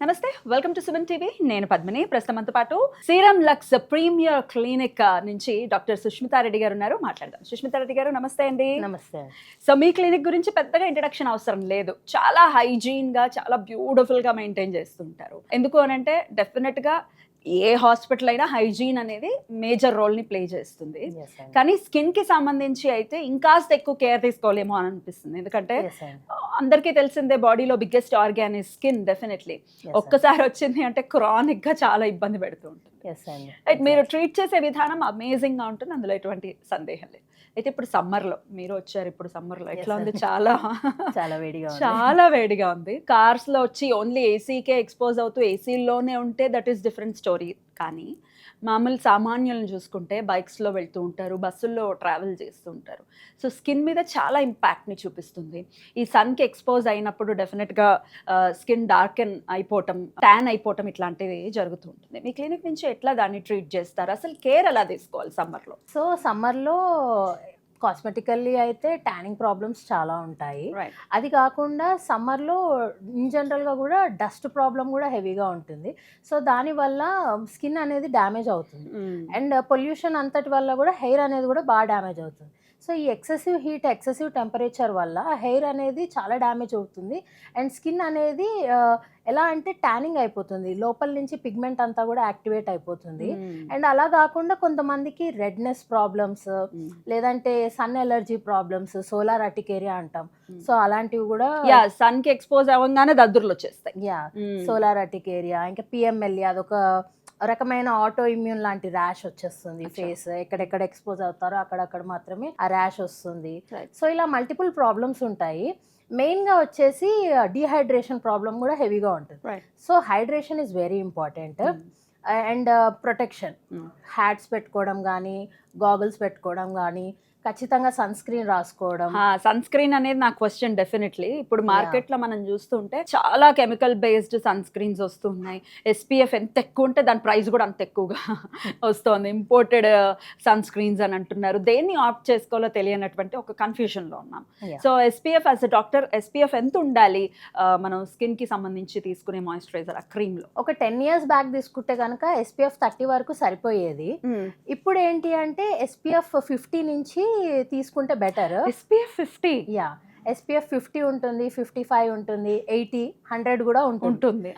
నమస్తే, welcome to Suman TV. నేను పద్మిని. ప్రస్తుతం మనతో పాటు సీరం లక్స్ ప్రీమియర్ క్లినిక్ నుంచి డాక్టర్ సుష్మితా రెడ్డి గారు ఉన్నారు. మాట్లాడదాం. సుష్మితా రెడ్డి గారు నమస్తే అండి. నమస్తే. సో మీ క్లినిక్ గురించి పెద్దగా ఇంట్రడక్షన్ అవసరం లేదు. చాలా హైజీన్ గా, చాలా బ్యూటిఫుల్ గా మెయింటైన్ చేస్తుంటారు. ఎందుకు అనంటే డెఫినెట్ గా ఏ హాస్పిటల్ అయినా హైజీన్ అనేది మేజర్ రోల్ ని ప్లే చేస్తుంది. కానీ స్కిన్ కి సంబంధించి అయితే ఇంకాస్త ఎక్కువ కేర్ తీసుకోలేమో అని అనిపిస్తుంది. ఎందుకంటే అందరికీ తెలిసిందే బాడీలో biggest organ is skin. Definitely ఒక్కసారి వచ్చింది అంటే క్రానిక్ గా చాలా ఇబ్బంది పెడుతూ ఉంటుంది. మీరు ట్రీట్ చేసే విధానం అమేజింగ్ గా ఉంటుంది, అందులో ఎటువంటి సందేహం లేదు. అయితే ఇప్పుడు సమ్మర్ లో మీరు వచ్చారు, ఇప్పుడు సమ్మర్ లో ఎట్లా ఉంది? చాలా వేడిగా ఉంది. కార్స్ లో వచ్చి ఓన్లీ ఏసీకే ఎక్స్పోజ్ అవుతూ ఏసీలోనే ఉంటే దట్ ఈస్ డిఫరెంట్ స్టోరీ. కానీ మామూలు సామాన్యులను చూసుకుంటే బైక్స్లో వెళ్తూ ఉంటారు, బస్సుల్లో ట్రావెల్ చేస్తూ ఉంటారు. సో స్కిన్ మీద చాలా ఇంపాక్ట్ని చూపిస్తుంది. ఈ సన్కి ఎక్స్పోజ్ అయినప్పుడు డెఫినెట్గా స్కిన్ డార్కెన్ అయిపోవటం, ట్యాన్ అయిపోవటం ఇట్లాంటివి జరుగుతూ ఉంటుంది. మీ క్లినిక్ నుంచి ఎట్లా దాన్ని ట్రీట్ చేస్తారు? అసలు కేర్ ఎలా తీసుకోవాలి సమ్మర్లో? సో సమ్మర్లో కాస్మెటికల్లీ అయితే ట్యానింగ్ ప్రాబ్లమ్స్ చాలా ఉంటాయి. అది కాకుండా సమ్మర్లో ఇన్ జనరల్గా కూడా డస్ట్ ప్రాబ్లం కూడా హెవీగా ఉంటుంది. సో దానివల్ల స్కిన్ అనేది డ్యామేజ్ అవుతుంది. అండ్ పొల్యూషన్ అంతటి వల్ల కూడా హెయిర్ అనేది కూడా బాగా డ్యామేజ్ అవుతుంది. సో ఈ ఎక్సెసివ్ హీట్, ఎక్సెసివ్ టెంపరేచర్ వల్ల హెయిర్ అనేది చాలా డ్యామేజ్ అవుతుంది. అండ్ స్కిన్ అనేది ఎలా అంటే ట్యానింగ్ అయిపోతుంది, లోపల నుంచి పిగ్మెంట్ అంతా కూడా యాక్టివేట్ అయిపోతుంది. అండ్ అలా కాకుండా కొంతమందికి రెడ్నెస్ ప్రాబ్లమ్స్, లేదంటే సన్ ఎలర్జీ ప్రాబ్లమ్స్, సోలార్ అటికేరియా అంటాం. సో అలాంటివి కూడా సన్ కి ఎక్స్పోజ్ అవ్వగానే దద్దుర్లు వచ్చేస్తాయి. సోలార్ అటికేరియా, ఇంకా పిఎంఎల్ఏ అదొక రకమైన ఆటో ఇమ్యూన్ లాంటి ర్యాష్ వచ్చేస్తుంది. ఫేస్ ఎక్కడెక్కడ ఎక్స్పోజ్ అవుతారో అక్కడక్కడ మాత్రమే ఆ ర్యాష్ వస్తుంది. సో ఇలా మల్టిపుల్ ప్రాబ్లమ్స్ ఉంటాయి. మెయిన్గా వచ్చేసి డీహైడ్రేషన్ ప్రాబ్లం కూడా హెవీగా ఉంటుంది. So hydration is very important. And protection, hats పెట్టుకోవడం కానీ, గాగుల్స్ పెట్టుకోవడం కానీ, ఖచ్చితంగా సన్ స్క్రీన్ రాసుకోవడం. సన్ స్క్రీన్ అనేది నా క్వశ్చన్. డెఫినెట్లీ ఇప్పుడు మార్కెట్ లో మనం చూస్తుంటే చాలా కెమికల్ బేస్డ్ సన్ స్క్రీన్స్ వస్తున్నాయి. SPF ఎంత ఎక్కువ ఉంటే దాని ప్రైస్ కూడా అంత ఎక్కువగా వస్తుంది. ఇంపోర్టెడ్ సన్ స్క్రీన్స్ అని అంటున్నారు. దేన్ని ఆప్ట్ చేసుకోవాలో తెలియనటువంటి ఒక కన్ఫ్యూజన్ లో ఉన్నాం. So SPF as a doctor, SPF ఎంత ఉండాలి మనం స్కిన్ కి సంబంధించి తీసుకునే మాయిశ్చరైజర్ ఆ క్రీమ్ లో? ఒక 10 years బ్యాక్ తీసుకుంటే కనుక SPF 30 వరకు సరిపోయేది. ఇప్పుడు ఏంటి అంటే SPF 50 నుంచి తీసుకుంటే బెటర్. SPF 50? SPF 50 ఉంటుంది, 55 ఉంటుంది, 80, 100 కూడా ఉంటుంది.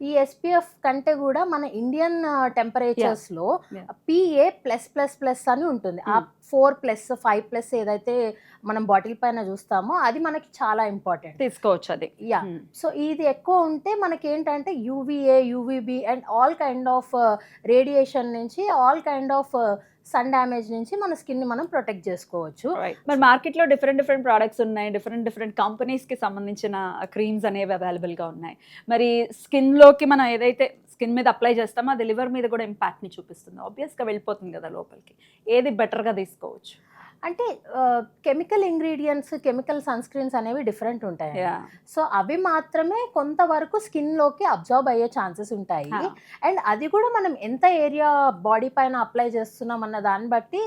ఈ SPF కంటే కూడా మన ఇండియన్ టెంపరేచర్స్ లో PA+++ అని ఉంటుంది. ఆ 4+, 5+ ఏదైతే మనం బాటిల్ పైన చూస్తామో అది మనకి చాలా ఇంపార్టెంట్, తీసుకోవచ్చు అది. సో ఇది ఎక్కువ ఉంటే మనకి ఏంటంటే UVA, UVB and all kind of radiation నుంచి, all kind of sun damage నుంచి మన స్కిన్ ని మనం ప్రొటెక్ట్ చేసుకోవచ్చు. మరి మార్కెట్ లో డిఫరెంట్ ప్రోడక్ట్స్ ఉన్నాయి, డిఫరెంట్ కంపెనీస్ కి సంబంధించిన క్రీమ్స్ అనేవి అవైలబుల్ గా ఉన్నాయి. మరి స్కిన్ లోకి మనం ఏదైతే స్కిన్ మీద అప్లై చేస్తామో అది లివర్ మీద కూడా ఇంపాక్ట్ ని చూపిస్తుంది. ఆబ్వియస్ గా వెళ్ళిపోతుంది కదా లోపలికి. ఏది బెటర్ గా తీసుకోవచ్చు? అంటే chemical ingredients, chemical sunscreens అనేవి డిఫరెంట్ ఉంటాయి. సో అవి మాత్రమే కొంతవరకు స్కిన్ లోకి అబ్జర్వ్ అయ్యే ఛాన్సెస్ ఉంటాయి. అండ్ అది కూడా మనం ఎంత ఏరియా బాడీ పైన అప్లై చేస్తున్నాం అన్న దాన్ని బట్టి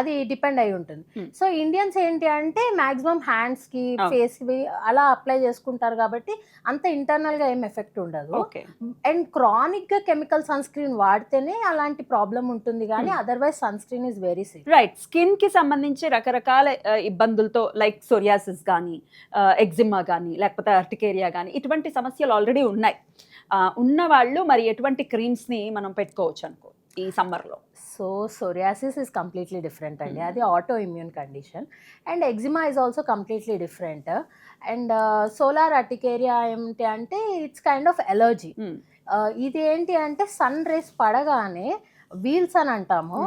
అది డిపెండ్ అయి ఉంటుంది. సో ఇండియన్స్ ఏంటి అంటే మాక్సిమం హ్యాండ్స్ కి, ఫేస్ కి అలా అప్లై చేసుకుంటారు కాబట్టి అంత ఇంటర్నల్ గా ఏం ఎఫెక్ట్ ఉండదు. అండ్ క్రానిక్ గా కెమికల్ సన్ స్క్రీన్ వాడితేనే అలాంటి ప్రాబ్లం ఉంటుంది, కానీ otherwise sunscreen is very safe. Right. Skin కి సంబంధించి రకరకాల ఇబ్బందులతో లైక్ సోరియాసిస్ కానీ, ఎగ్జిమా కానీ, లేకపోతే అర్టికేరియా కానీ ఇటువంటి సమస్యలు ఆల్రెడీ ఉన్నాయి. ఉన్న వాళ్ళు మరి ఎటువంటి క్రీమ్స్ ని మనం పెట్టుకోవచ్చు అనుకో ఈ సమ్మర్ లో? So psoriasis is completely different అండి. అది autoimmune condition. And eczema is also completely different. And solar urticaria ఏంటి అంటే ఇట్స్ కైండ్ ఆఫ్ ఎలర్జీ. ఇది ఏంటి అంటే సన్ రేస్ పడగానే వీల్స్ అని అంటాము,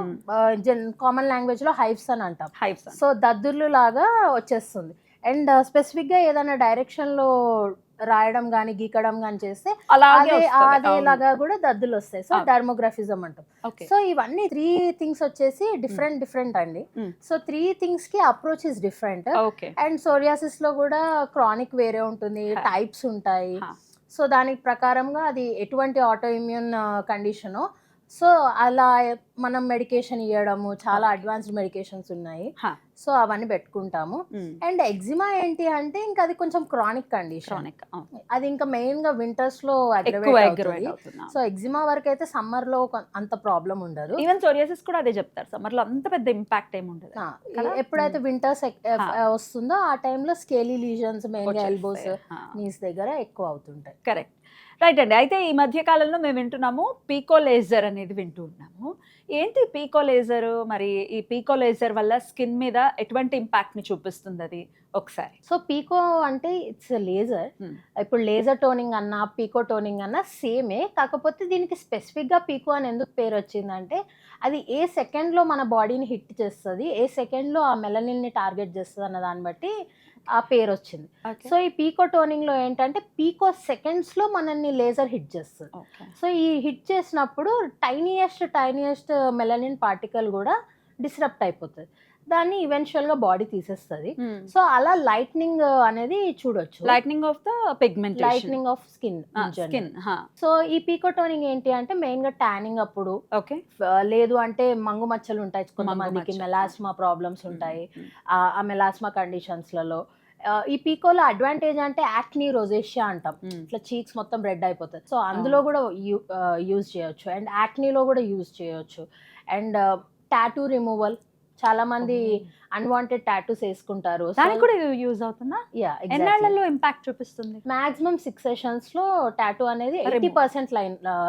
కామన్ లాంగ్వేజ్ లో హైవ్స్ అని అంటాం. సో దద్దుర్లు లాగా వచ్చేస్తుంది. అండ్ స్పెసిఫిక్ గా ఏదైనా డైరెక్షన్ లో రాయడం కానీ, గీకడం కానీ చేస్తే అదేలాగా కూడా దద్దులు వస్తాయి. సో డర్మోగ్రఫిజం అంటాం. సో ఇవన్నీ 3 things వచ్చేసి డిఫరెంట్ అండి. సో 3 things కి approach is different. And psoriasis లో కూడా క్రానిక్ వేరే ఉంటుంది, టైప్స్ ఉంటాయి. సో దానికి ప్రకారంగా అది ఎటువంటి ఆటో ఇమ్యూన్ కండిషనో సో అలా మనం మెడికేషన్ ఇవ్వడము, చాలా అడ్వాన్స్డ్ మెడికేషన్స్ ఉన్నాయి. సో అవన్నీ పెట్టుకుంటాము. అండ్ ఎగ్జిమా ఏంటి అంటే ఇంకా అది కొంచెం క్రానిక్ కండిషన్. క్రానిక్ అది ఇంకా మెయిన్ గా వింటర్స్ లో ఎక్కువ అగ్రవేట్ అగ్రవేట్ అవుతుంది. అవుతున్నా. సో ఎగ్జిమా వరకు అయితే సమ్మర్ లో అంత ప్రాబ్లం ఉండదు. ఈవెన్ సోరియాసిస్ కూడా అదే చెప్తారు, సమ్మర్ లో అంత పెద్ద ఇంపాక్ట్ ఏమి ఉండదు. ఎప్పుడైతే వింటర్స్ వస్తుందో ఆ టైంలో స్కేలీ లీజన్స్ మెయిన్ గా ఎల్బోస్ నీస్ దగ్గర ఎక్కువ అవుతుంటాయి. కరెక్ట్, రైట్ అండి. అయితే ఈ మధ్య కాలంలో మేము వింటున్నాము పీకో లేజర్ అనేది వింటూ ఉన్నాము. ఏంటి పీకో లేజర్, మరి ఈ పీకో లేజర్ వల్ల స్కిన్ మీద ఎటువంటి ఇంపాక్ట్ ని చూపిస్తుంది అది ఒకసారి? సో పీకో అంటే ఇట్స్ లేజర్. ఇప్పుడు లేజర్ టోనింగ్ అన్నా పీకో టోనింగ్ అన్నా సేమే, కాకపోతే దీనికి స్పెసిఫిక్ గా పీకో అని ఎందుకు పేరు వచ్చిందంటే అది ఏ సెకండ్ లో మన బాడీని హిట్ చేస్తుంది, ఏ సెకండ్ లో ఆ మెలనిన్ ని టార్గెట్ చేస్తుంది అన్న దాన్ని బట్టి ఆ పేరు వచ్చింది. సో ఈ పీకో టోనింగ్ లో ఏంటంటే పీకో సెకండ్స్ లో మనల్ని లేజర్ హిట్ చేస్తుంది. సో ఈ హిట్ చేసినప్పుడు టైనియెస్ట్ మెలనిన్ పార్టికల్ కూడా డిస్రప్ట్ అయిపోతుంది, దాన్ని ఈవెన్చువల్ గా బాడీ తీసేస్తుంది. సో అలా లైట్నింగ్ అనేది చూడొచ్చు, lightning of the pigmentation, lightning of skin. So ఈ పీకో టోనింగ్ ఏంటి అంటే మెయిన్ గా ట్యానింగ్ అప్పుడు, లేదు అంటే మంగు మచ్చలు ఉంటాయి కొంతమందికి, మెలాస్మా ప్రాబ్లమ్స్ ఉంటాయి, ఆ మెలాస్మా కండిషన్స్ లలో ఈ పీకోలో అడ్వాంటేజ్ అంటే యాక్నీ రోజేషియా అంటాం, ఇట్లా చీక్స్ మొత్తం రెడ్ అయిపోతుంది. సో అందులో కూడా యూజ్ చేయొచ్చు, అండ్ యాక్నీలో కూడా యూజ్ చేయొచ్చు. అండ్ టాటూ రిమూవల్, చాలా మంది అన్వాంటెడ్ టాటూస్ వేసుకుంటారు, దానికి కూడా ఇది యూజ్ అవుతుందా? ఎన్నాళ్ళలో ఇంపాక్ట్ చూపిస్తుంది? మాక్సిమం 6 సెషన్స్ లో టాటూ అనేది 80%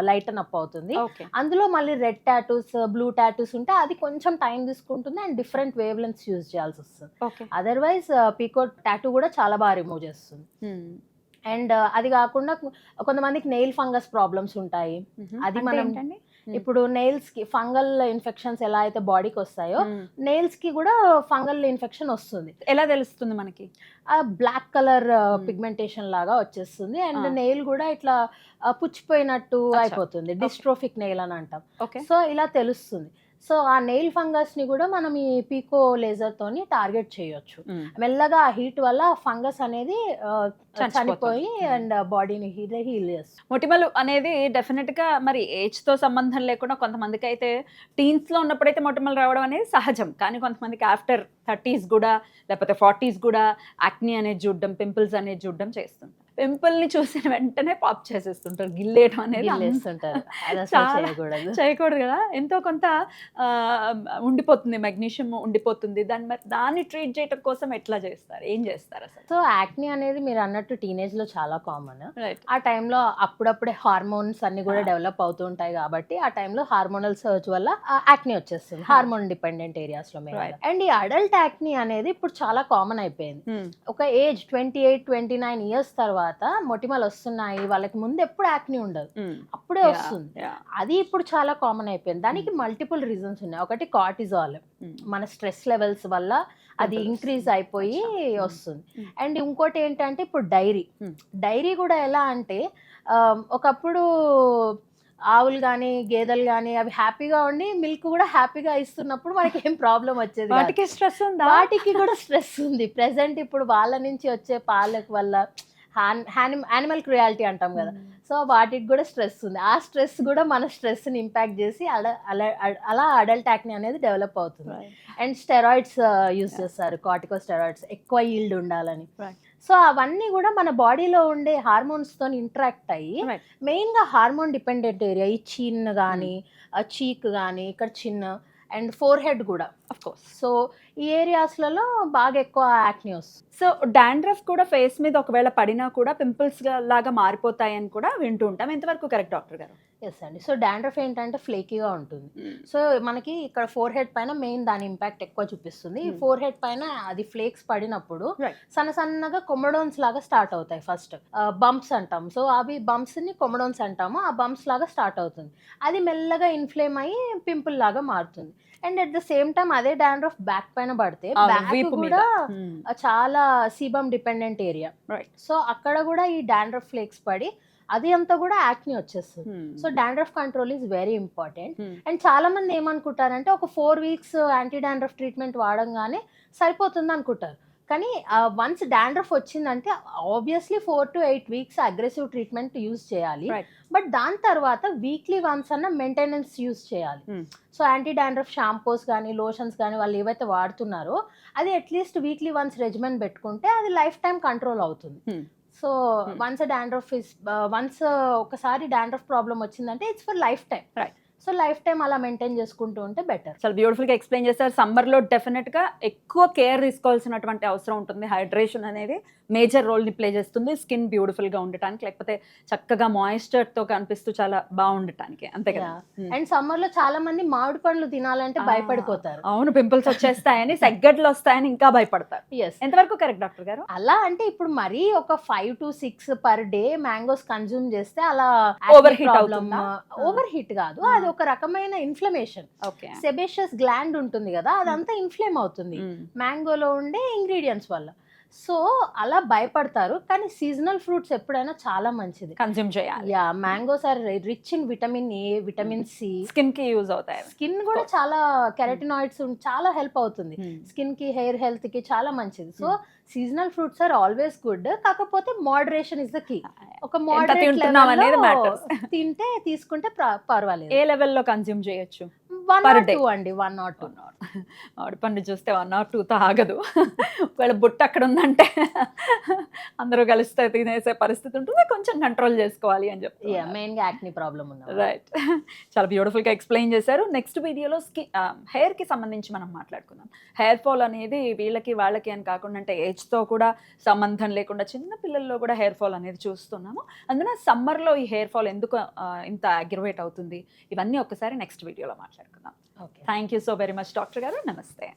లైటన్ అప్ అవుతుంది. అందులో మళ్ళీ రెడ్ టాటూస్, బ్లూ టాటూస్ ఉంటే అది కొంచెం టైం తీసుకుంటుంది and different wave lengths use చేయాల్సి వస్తుంది. అదర్వైజ్ పీకో టాటూ కూడా చాలా బాగా రిమూవ్ చేస్తుంది. అండ్ అది కాకుండా కొంతమందికి నెయిల్ ఫంగస్ ప్రాబ్లమ్స్ ఉంటాయి. అది మనం ఇప్పుడు నెయిల్స్ కి ఫంగల్ ఇన్ఫెక్షన్స్ ఎలా అయితే బాడీకి వస్తాయో నెయిల్స్ కి కూడా ఫంగల్ ఇన్ఫెక్షన్ వస్తుంది. ఎలా తెలుస్తుంది మనకి? ఆ బ్లాక్ కలర్ పిగ్మెంటేషన్ లాగా వచ్చేస్తుంది అండ్ నెయిల్ కూడా ఇట్లా పుచ్చిపోయినట్టు అయిపోతుంది, డిస్ట్రోఫిక్ నెయిల్ అని అంటాం. సో ఇలా తెలుస్తుంది. సో ఆ నెయిల్ ఫంగస్ ని కూడా మనం ఈ పీకో లేజర్ తోని టార్గెట్ చేయొచ్చు. మెల్లగా ఆ హీట్ వల్ల ఫంగస్ అనేది చనిపోయి అండ్ బాడీని హీల్ చేస్తుంది. మొటిమలు అనేది డెఫినెట్ గా మరి ఏజ్ తో సంబంధం లేకుండా కొంతమందికి అయితే టీన్స్ లో ఉన్నప్పుడైతే మొటిమలు రావడం అనేది సహజం, కానీ కొంతమందికి ఆఫ్టర్ 30s కూడా లేకపోతే 40s కూడా యాక్నీ అనేది చూడడం, పింపుల్స్ అనేది చూడడం చేస్తుంటారు. పింపుల్ ని చూసిన వెంటనే పాప్ చేసేస్తుంటారు, గిల్లేయడం అనేది చేయకూడదు కదా. ఎంతో కొంత ఉండిపోతుంది, మెగ్నీషియం ఉండిపోతుంది, దాన్ని ట్రీట్ చేయడం కోసం ఎట్లా చేస్తారు, ఏం చేస్తారు అసలు? సో యాక్నీ అనేది మీరు అన్నట్టు టీనేజ్ లో చాలా కామన్. ఆ టైంలో అప్పుడప్పుడే హార్మోన్స్ అన్ని కూడా డెవలప్ అవుతూ ఉంటాయి కాబట్టి ఆ టైంలో హార్మోనల్ సర్చ్ వల్ల యాక్నీ వచ్చేస్తుంది, హార్మోన్ డిపెండెంట్ ఏరియాస్ లో. అండ్ ఈ అడల్ట్ యాక్నీ అనేది ఇప్పుడు చాలా కామన్ అయిపోయింది. ఒక ఏజ్ 28-29 ఇయర్స్ తర్వాత మొటిమలు వస్తున్నాయి, వాళ్ళకి ముందు ఎప్పుడు యాక్నీ ఉండదు, అప్పుడే వస్తుంది. అది ఇప్పుడు చాలా కామన్ అయిపోయింది. దానికి మల్టిపుల్ రీజన్స్ ఉన్నాయి. ఒకటి కార్టిజాల్, మన స్ట్రెస్ లెవెల్స్ వల్ల అది ఇంక్రీజ్ అయిపోయి వస్తుంది. అండ్ ఇంకోటి ఏంటంటే ఇప్పుడు డైరీ కూడా ఎలా అంటే ఒకప్పుడు ఆవులు కానీ గేదెలు కానీ అవి హ్యాపీగా ఉండి మిల్క్ కూడా హ్యాపీగా ఇస్తున్నప్పుడు మనకి ఏం ప్రాబ్లం వచ్చేది, వాటికి కూడా స్ట్రెస్ ఉంది ప్రెసెంట్. ఇప్పుడు వాళ్ళ నుంచి వచ్చే పాలకు వల్ల యానిమల్ క్రుయాలిటీ అంటాం కదా, సో వాటికి కూడా స్ట్రెస్ ఉంది. ఆ స్ట్రెస్ కూడా మన స్ట్రెస్ని ఇంపాక్ట్ చేసి అలా అడల్ట్ యాక్నీ అనేది డెవలప్ అవుతుంది. అండ్ స్టెరాయిడ్స్ యూజ్ చేస్తారు, కార్టికో స్టెరాయిడ్స్, ఎక్కువ ఈల్డ్ ఉండాలని. సో అవన్నీ కూడా మన బాడీలో ఉండే హార్మోన్స్తో ఇంటరాక్ట్ అయ్యి మెయిన్గా హార్మోన్ డిపెండెంట్ ఏరియా, ఈ చిన్ కానీ చీక్ కానీ ఇక్కడ చిన్న అండ్ ఫోర్ హెడ్ కూడా ఆఫ్ కోర్స్. సో ఈ ఏరియాస్లలో బాగా ఎక్కువ యాక్నీ వస్తుంది. సో డాండ్రఫ్ కూడా ఫేస్ మీద ఒకవేళ పడినా కూడా పింపుల్స్ లాగా మారిపోతాయని కూడా వింటూ ఉంటాం, ఎంతవరకు కరెక్ట్ డాక్టర్ గారు? ఎస్ అండి. సో డాండ్రఫ్ ఏంటంటే ఫ్లేకీగా ఉంటుంది. సో మనకి ఇక్కడ ఫోర్ హెడ్ పైన మెయిన్ దాని ఇంపాక్ట్ ఎక్కువ చూపిస్తుంది. ఫోర్ హెడ్ పైన అది ఫ్లేక్స్ పడినప్పుడు సన్నగా కొమడోన్స్ లాగా స్టార్ట్ అవుతాయి. ఫస్ట్ బంప్స్ అంటాం, సో అవి బంప్స్ ని కొమడోన్స్ అంటాము. ఆ బంప్స్ లాగా స్టార్ట్ అవుతుంది, అది మెల్లగా ఇన్ఫ్లేమ్ అయ్యి పింపుల్ లాగా మారుతుంది. And at the same time అదే డాండ్రఫ్ బ్యాక్ పైన పడితే బ్యాక్ కూడా చాలా సీబమ్ డిపెండెంట్ ఏరియా, సో అక్కడ కూడా ఈ డాండ్రఫ్ ఫ్లేక్స్ పడి అది అంతా కూడా యాక్నీ వచ్చేస్తుంది. So dandruff control is very important. And చాలా మంది ఏమనుకుంటారంటే ఒక 4 weeks యాంటీ డాండ్రఫ్ ట్రీట్మెంట్ వాడంగానే సరిపోతుంది అనుకుంటారు, కానీ వన్స్ డాండ్రఫ్ వచ్చిందంటే obviously 4 to 8 weeks aggressive treatment use చేయాలి. Right. బట్ దాని తర్వాత వీక్లీ వన్స్ అన్న మెయింటెనెన్స్ యూజ్ చేయాలి. సో యాంటీ డాండ్రఫ్ షాంపూస్ కానీ లోషన్స్ కానీ వాళ్ళు ఏవైతే వాడుతున్నారో అది అట్లీస్ట్ వీక్లీ వన్స్ రెజిమెన్ పెట్టుకుంటే అది లైఫ్ టైం కంట్రోల్ అవుతుంది. సో వన్స్ ఒకసారి డాండ్రఫ్ ప్రాబ్లం వచ్చిందంటే it's for life time. Right. So life time అలా మెయింటైన్ చేసుకుంటూ ఉంటే బెటర్. చాలా బ్యూటిఫుల్గా ఎక్స్ప్లెయిన్ చేశారు. సమ్మర్లో డెఫినెట్గా ఎక్కువ కేర్ తీసుకోవాల్సినటువంటి అవసరం ఉంటుంది. హైడ్రేషన్ అనేది మేజర్ రోల్ని ప్లే చేస్తుంది స్కిన్ బ్యూటిఫుల్గా ఉండటానికి, లేకపోతే చక్కగా మాయిశ్చర్తో కనిపిస్తూ చాలా బాగుండటానికి, అంతే కదా. అండ్ సమ్మర్ లో చాలా మంది మామిడి పండ్లు తినాలంటే భయపడిపోతారు. అవును, పింపుల్స్ వచ్చేస్తాయని, సెగ్గడ్లు వస్తాయని ఇంకా భయపడతారు. ఎస్, ఎంతవరకు కరెక్ట్ డాక్టర్ గారు? అలా అంటే ఇప్పుడు మరీ ఒక 5 to 6 per day mangoes consume చేస్తే అలా Overheat అవుతుందా? ఓవర్ హీట్ కాదు, అది ఒక రకమైన ఇన్ఫ్లమేషన్. ఓకే. సెబేషియస్ గ్లాండ్ ఉంటుంది కదా, అదంతా ఇన్ఫ్లేమ్ అవుతుంది మ్యాంగోలో ఉండే ఇంగ్రీడియంట్స్ వల్ల. సో అలా భయపడతారు. కానీ సీజనల్ ఫ్రూట్స్ ఎప్పుడైనా చాలా మంచిది కన్జ్యూమ్ చేయాలి. Yeah, mangoes are rich in vitamin A, vitamin C. Skin కి యూజ్ అవుతాయి. స్కిన్ కూడా చాలా కెరటినాయిడ్స్ చాలా హెల్ప్ అవుతుంది స్కిన్ కి, హెయిర్ హెల్త్ కి చాలా మంచిది. So seasonal fruits are always good, కాకపోతే మోడరేషన్ ఇస్ ద కీ. ఒక తింటున్నాం అనేది మోడరేట్ matters. తింటే తీసుకుంటే పర్వాలేదు. ఏ లెవెల్లో కన్జ్యూమ్ చేయొచ్చు? 1 per or day. 2 అండి, 1 or 2. మామిడి పండు చూస్తే 1 or 2తో ఆగదు. ఒకవేళ బుట్ట అక్కడ ఉందంటే అందరూ కలిస్తే తినేసే పరిస్థితి ఉంటుంది. కొంచెం కంట్రోల్ చేసుకోవాలి అని చెప్తారు. మెయిన్ గా యాక్ని ప్రాబ్లం ఉంది. రైట్. చాలా బ్యూటిఫుల్గా ఎక్స్ప్లెయిన్ చేశారు. నెక్స్ట్ వీడియోలో హెయిర్కి సంబంధించి మనం మాట్లాడుకుందాం. హెయిర్ ఫాల్ అనేది వీళ్ళకి వాళ్ళకి అని కాకుండా, అంటే ఏజ్తో కూడా సంబంధం లేకుండా చిన్న పిల్లల్లో కూడా హెయిర్ ఫాల్ అనేది చూస్తున్నాము. అందున సమ్మర్లో ఈ హెయిర్ ఫాల్ ఎందుకు ఇంత అగ్రవేట్ అవుతుంది, ఇవన్నీ ఒక్కసారి నెక్స్ట్ వీడియోలో మాట్లాడుకుందాం. Okay, thank you so very much doctor గారు. నమస్తే.